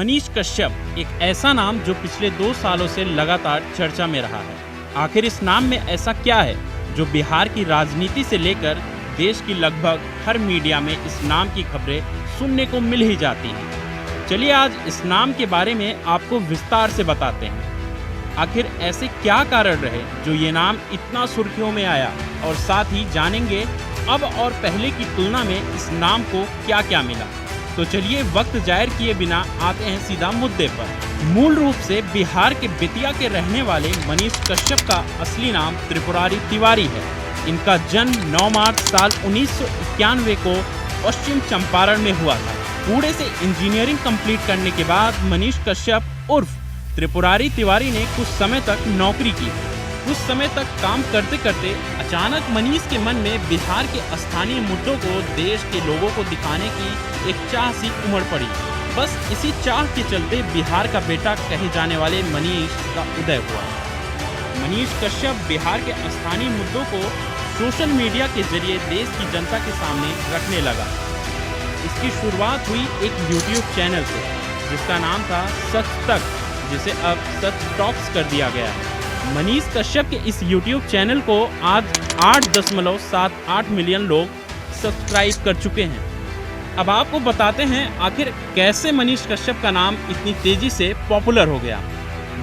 मनीष कश्यप एक ऐसा नाम जो पिछले 2 सालों से लगातार चर्चा में रहा है। आखिर इस नाम में ऐसा क्या है जो बिहार की राजनीति से लेकर देश की लगभग हर मीडिया में इस नाम की खबरें सुनने को मिल ही जाती हैं। चलिए आज इस नाम के बारे में आपको विस्तार से बताते हैं। आखिर ऐसे क्या कारण रहे जो ये नाम इतना सुर्खियों में आया, और साथ ही जानेंगे अब और पहले की तुलना में इस नाम को क्या क्या मिला। तो चलिए वक्त जाहिर किए बिना आते हैं सीधा मुद्दे पर। मूल रूप से बिहार के बेतिया के रहने वाले मनीष कश्यप का असली नाम त्रिपुरारी तिवारी है। इनका जन्म 9 मार्च साल 1991 को पश्चिम चंपारण में हुआ था। पुणे से इंजीनियरिंग कंप्लीट करने के बाद मनीष कश्यप उर्फ त्रिपुरारी तिवारी ने कुछ समय तक नौकरी की। कुछ समय तक काम करते करते अचानक मनीष के मन में बिहार के स्थानीय मुद्दों को देश के लोगों को दिखाने की एक चाह सी उमड़ पड़ी। बस इसी चाह के चलते बिहार का बेटा कहे जाने वाले मनीष का उदय हुआ। मनीष कश्यप बिहार के स्थानीय मुद्दों को सोशल मीडिया के जरिए देश की जनता के सामने रखने लगा। इसकी शुरुआत हुई एक YouTube चैनल से जिसका नाम था सच तक, जिसे अब सच टॉक्स कर दिया गया है। मनीष कश्यप के इस YouTube चैनल को आज 8.78 मिलियन लोग सब्सक्राइब कर चुके हैं। अब आपको बताते हैं आखिर कैसे मनीष कश्यप का नाम इतनी तेजी से पॉपुलर हो गया।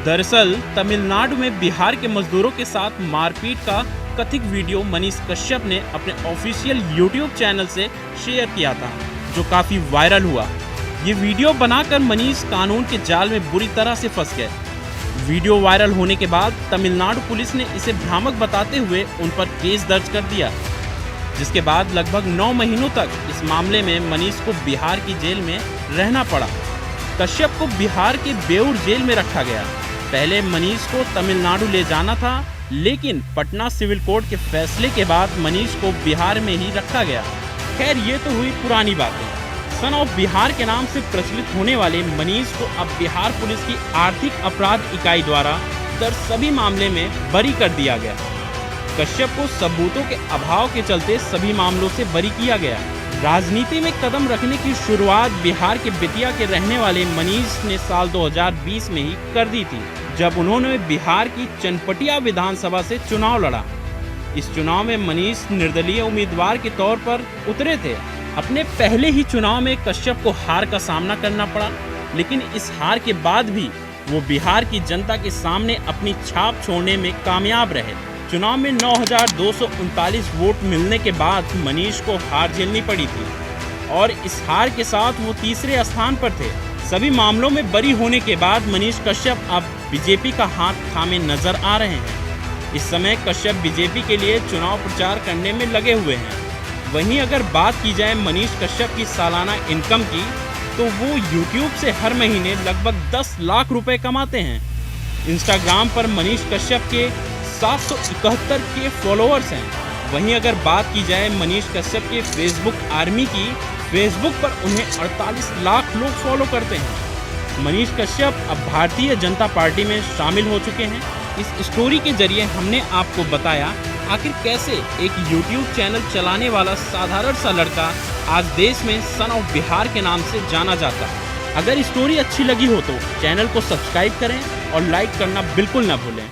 दरअसल तमिलनाडु में बिहार के मजदूरों के साथ मारपीट का कथित वीडियो मनीष कश्यप ने अपने ऑफिशियल YouTube चैनल से शेयर किया था, जो काफ़ी वायरल हुआ। ये वीडियो बनाकर मनीष कानून के जाल में बुरी तरह से फंस गए। वीडियो वायरल होने के बाद तमिलनाडु पुलिस ने इसे भ्रामक बताते हुए उन पर केस दर्ज कर दिया, जिसके बाद लगभग 9 महीनों तक इस मामले में मनीष को बिहार की जेल में रहना पड़ा। कश्यप को बिहार के बेऊर जेल में रखा गया। पहले मनीष को तमिलनाडु ले जाना था, लेकिन पटना सिविल कोर्ट के फैसले के बाद मनीष को बिहार में ही रखा गया। खैर ये तो हुई पुरानी बातें। सन ऑफ बिहार के नाम से प्रचलित होने वाले मनीष को अब बिहार पुलिस की आर्थिक अपराध इकाई द्वारा दर्ज सभी मामले में बरी कर दिया गया। कश्यप को सबूतों के अभाव के चलते सभी मामलों से बरी किया गया। राजनीति में कदम रखने की शुरुआत बिहार के बेतिया के रहने वाले मनीष ने साल 2020 में ही कर दी थी, जब उन्होंने बिहार की चनपटिया विधानसभा से चुनाव लड़ा। इस चुनाव में मनीष निर्दलीय उम्मीदवार के तौर पर उतरे थे। अपने पहले ही चुनाव में कश्यप को हार का सामना करना पड़ा, लेकिन इस हार के बाद भी वो बिहार की जनता के सामने अपनी छाप छोड़ने में कामयाब रहे। चुनाव में 9,239 वोट मिलने के बाद मनीष को हार झेलनी पड़ी थी और इस हार के साथ वो तीसरे स्थान पर थे। सभी मामलों में बरी होने के बाद मनीष कश्यप अब बीजेपी का हाथ थामे नजर आ रहे हैं। इस समय कश्यप बीजेपी के लिए चुनाव प्रचार करने में लगे हुए हैं। वहीं अगर बात की जाए मनीष कश्यप की सालाना इनकम की, तो वो YouTube से हर महीने लगभग 10 लाख रुपए कमाते हैं। इंस्टाग्राम पर मनीष कश्यप के 771 के फॉलोअर्स हैं। वहीं अगर बात की जाए मनीष कश्यप के फेसबुक आर्मी की, फेसबुक पर उन्हें 48 लाख लोग फॉलो करते हैं। मनीष कश्यप अब भारतीय जनता पार्टी में शामिल हो चुके हैं। इस स्टोरी के जरिए हमने आपको बताया आखिर कैसे एक YouTube चैनल चलाने वाला साधारण सा लड़का आज देश में सन ऑफ बिहार के नाम से जाना जाता है। अगर स्टोरी अच्छी लगी हो तो चैनल को सब्सक्राइब करें और लाइक करना बिल्कुल ना भूलें।